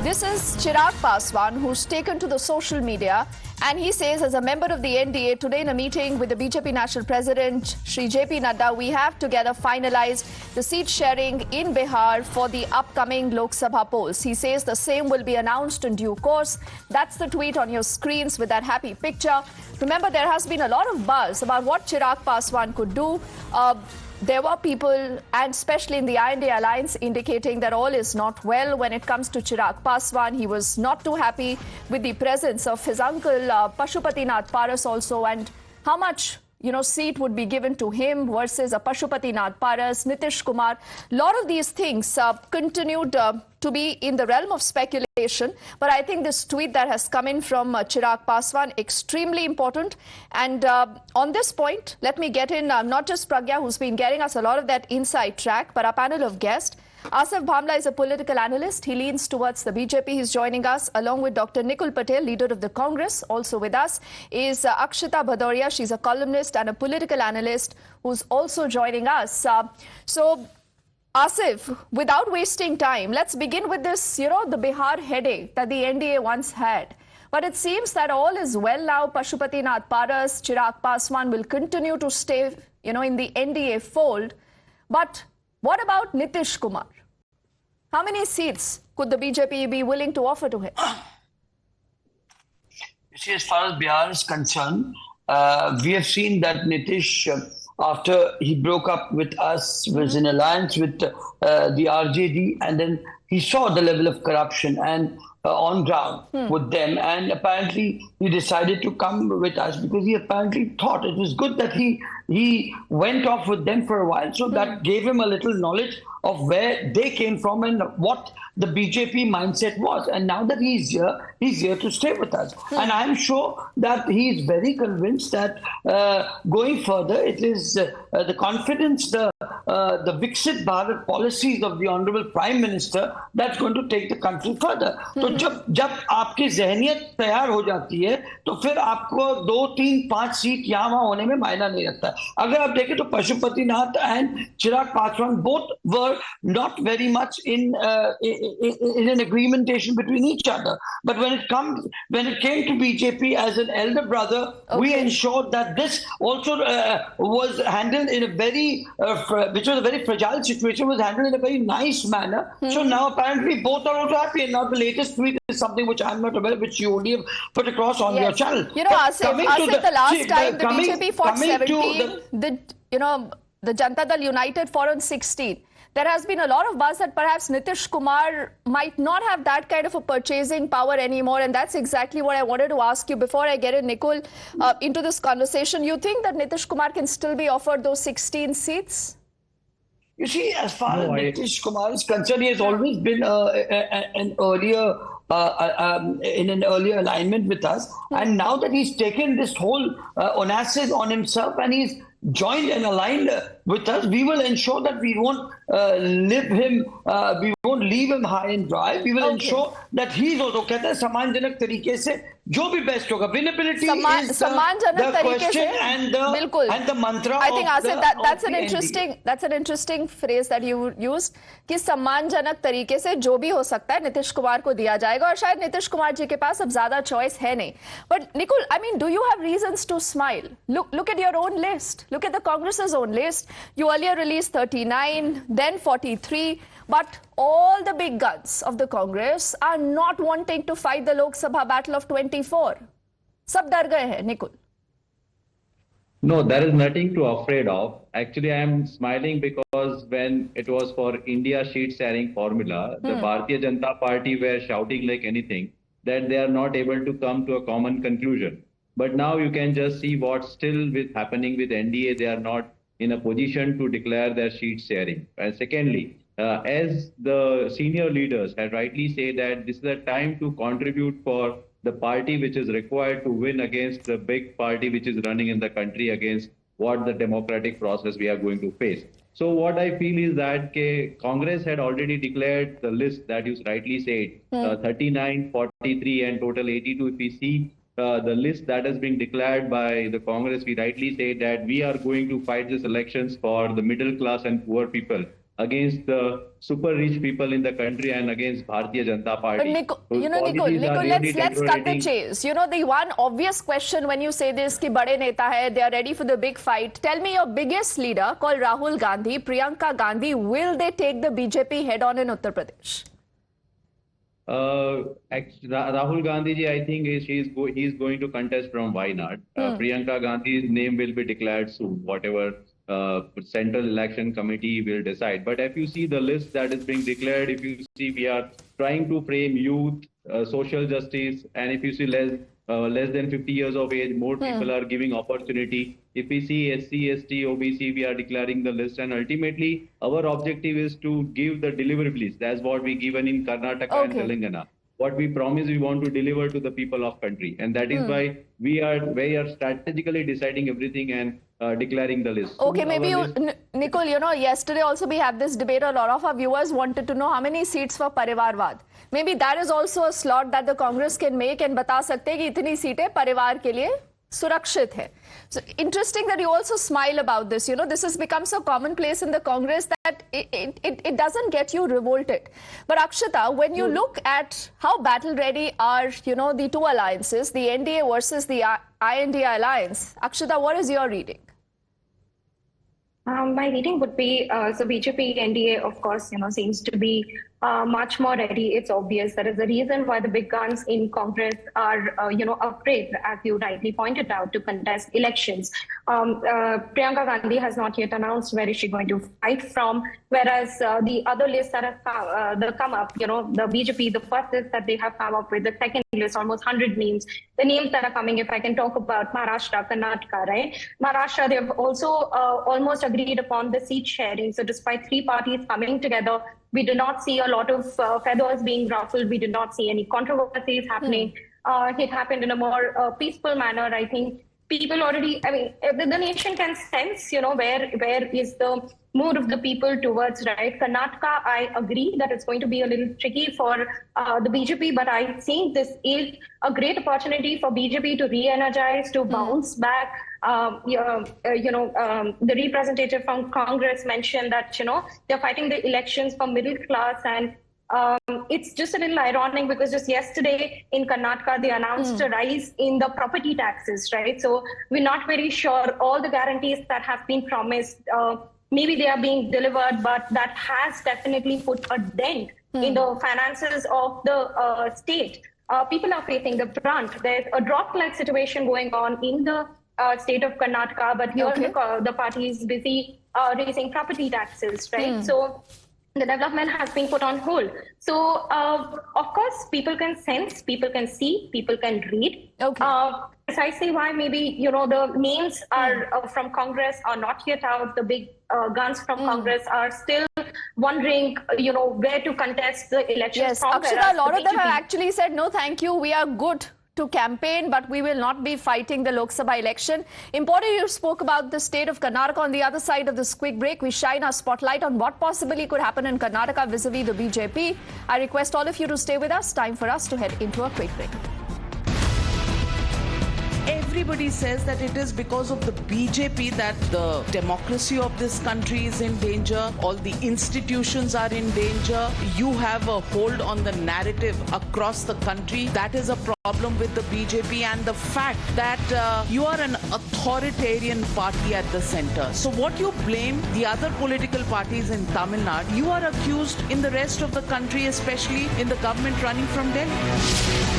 This is Chirag Paswan, who's taken to the social media, and he says, as a member of the NDA, today in a meeting with the BJP National President Shri J.P. Nadda, we have together finalized the seat sharing in Bihar for the upcoming Lok Sabha polls. He says the same will be announced in due course. That's the tweet on your screens with that happy picture. Remember, there has been a lot of buzz about what Chirag Paswan could do. There were people, and especially in the INDA alliance, indicating that all is not well when it comes to Chirag Paswan. He was not too happy with the presence of his uncle Pashupatinath Paras also, and how much seat would be given to him versus a Pashupatinath Paras, Nitish Kumar. A lot of these things continued to be in the realm of speculation. But I think this tweet that has come in from Chirag Paswan, extremely important. And on this point, let me get in not just Pragya, who's been getting us a lot of that inside track, but our panel of guests. Asif Bhamla is a political analyst. He leans towards the BJP. He's joining us along with Dr. Nikul Patel, leader of the Congress. Also with us is Akshita Bhadoria. She's a columnist and a political analyst who's also joining us. So, Asif, without wasting time, let's begin with this, the Bihar headache that the NDA once had. But it seems that all is well now. Pashupatinath Paras, Chirag Paswan will continue to stay, in the NDA fold. But what about Nitish Kumar? How many seats could the BJP be willing to offer to him? You see, as far as Bihar is concerned, we have seen that Nitish, after he broke up with us, was in alliance with the RJD, and then he saw the level of corruption and on ground with them, and apparently he decided to come with us because he apparently thought it was good that he went off with them for a while. So that gave him a little knowledge of where they came from and what the BJP mindset was. And now that he's here to stay with us. And I'm sure that he's very convinced that going further, it is the confidence, the Viksit Bharat policies of the Honorable Prime Minister that's going to take the country further. तो जब आपकी ज़हनियत तैयार हो जाती है तो फिर आपको 2, 3, 5 सीट यहाँ वहाँ होने में मायना नहीं रखता है. अगर आप देखें तो Pashupatinath and Chirag Paswan both were not very much in an agreementation between each other. But when it came to BJP as an elder brother, we ensured that this also was handled in a very, which was a very fragile situation, was handled in a very nice manner. So now apparently both are also happy. And now the latest tweet is something which I'm not aware of, which you only have put across on your channel. Asif, the last time the BJP fought 17, the Janata Dal United fought on 16. There has been a lot of buzz that perhaps Nitish Kumar might not have that kind of a purchasing power anymore. And that's exactly what I wanted to ask you before I get in, Nikul, into this conversation. You think that Nitish Kumar can still be offered those 16 seats? You see, as far as Nitish Kumar is concerned, he has always been an earlier in an earlier alignment with us. And now that he's taken this whole onus on himself and he's joined and aligned with us, we will ensure that we won't we won't leave him high and dry. We will ensure that he's also कहते हैं सम्मानजनक तरीके से जो भी best होगा. Winnability is the question and the mantra. I think Asif, that's an interesting phrase that you used कि सम्मानजनक तरीके से जो भी हो सकता है नीतीश कुमार को दिया जाएगा और शायद नीतीश कुमार जी के पास अब ज्यादा choice है नहीं. But Nikul, I mean, do you have reasons to smile? Look at your own list. Look at the Congress's own list. You earlier released 39, then 43. But all the big guns of the Congress are not wanting to fight the Lok Sabha battle of 24. Sab dar gaye hai, Nikul. No, there is nothing to afraid of. Actually, I am smiling because when it was for India sheet sharing formula, the Bharatiya Janata Party were shouting like anything that they are not able to come to a common conclusion. But now you can just see what's still happening with NDA. They are not in a position to declare their sheet sharing. And secondly, as the senior leaders had rightly said that this is a time to contribute for the party which is required to win against the big party which is running in the country against what the democratic process we are going to face. So what I feel is that Congress had already declared the list that you rightly said, 39, 43 and total 82. If we see the list that has been declared by the Congress, we rightly say that we are going to fight these elections for the middle class and poor people. against the super rich people in the country and against Bharatiya Janata Party. Nicole, Those Nicole, policies are really let's cut the deteriorating. chase. The one obvious question when you say this, ki bade neta hai, they are ready for the big fight. Tell me your biggest leader called Rahul Gandhi, Priyanka Gandhi, will they take the BJP head on in Uttar Pradesh? Rahul Gandhi ji, I think he's going to contest from Wayanad. Priyanka Gandhi's name will be declared soon, whatever Central Election Committee will decide. But if you see the list that is being declared, if you see we are trying to frame youth, social justice, and if you see less than 50 years of age, more people are giving opportunity. If we see SC, ST, OBC, we are declaring the list, and ultimately our objective is to give the deliverables. That's what we given in Karnataka and Telangana. What we promise we want to deliver to the people of country, and that is why we are strategically deciding everything and declaring the list. Okay, maybe Nicole, yesterday also we had this debate. A lot of our viewers wanted to know how many seats for Parivarvad. Maybe that is also a slot that the Congress can make and bata sakte hai ki itni seatein parivar ke liye surakshit hai. So interesting that you also smile about this. This has become so commonplace in the Congress that it doesn't get you revolted. But Akshata, when you look at how battle ready are, the two alliances, the NDA versus the INDA alliance, Akshata, what is your reading? My reading would be, so BJP NDA, of course, seems to be much more ready. It's obvious. That is the reason why the big guns in Congress are, afraid, as you rightly pointed out, to contest elections. Priyanka Gandhi has not yet announced where is she going to fight from, whereas the other lists that have come up, the BJP, the first list that they have come up with, the second list, almost 100 names. The names that are coming, if I can talk about Maharashtra, Karnataka, right? Maharashtra, they have also almost agreed upon the seat sharing. So despite three parties coming together, we do not see a lot of feathers being ruffled. We do not see any controversies happening. It happened in a more peaceful manner. I think people already, the nation can sense, where is the mood of the people towards, right? Karnataka, I agree that it's going to be a little tricky for the BJP, but I think this is a great opportunity for BJP to re-energize, to bounce back. The representative from Congress mentioned that, they're fighting the elections for middle class, and it's just a little ironic because just yesterday in Karnataka, they announced a rise in the property taxes, right? So we're not very sure all the guarantees that have been promised, maybe they are being delivered, but that has definitely put a dent in the finances of the state. People are facing the brunt. There's a drought-like situation going on in the state of Karnataka, but here the party is busy raising property taxes, right? So the development has been put on hold. So, of course, people can sense, people can see, people can read. Precisely why maybe, the names are from Congress are not yet out. The big guns from Congress are still wondering, where to contest the elections. Yes, Akshata, a lot of them have actually said, no, thank you, we are good to campaign, but we will not be fighting the Lok Sabha election. Important you spoke about the state of Karnataka. On the other side of this quick break, we shine our spotlight on what possibly could happen in Karnataka vis-a-vis the BJP. I request all of you to stay with us. Time for us to head into a quick break. Everybody says that it is because of the BJP that the democracy of this country is in danger, all the institutions are in danger. You have a hold on the narrative across the country. That is a problem with the BJP, and the fact that you are an authoritarian party at the center. So what you blame the other political parties in Tamil Nadu, you are accused in the rest of the country, especially in the government running from Delhi.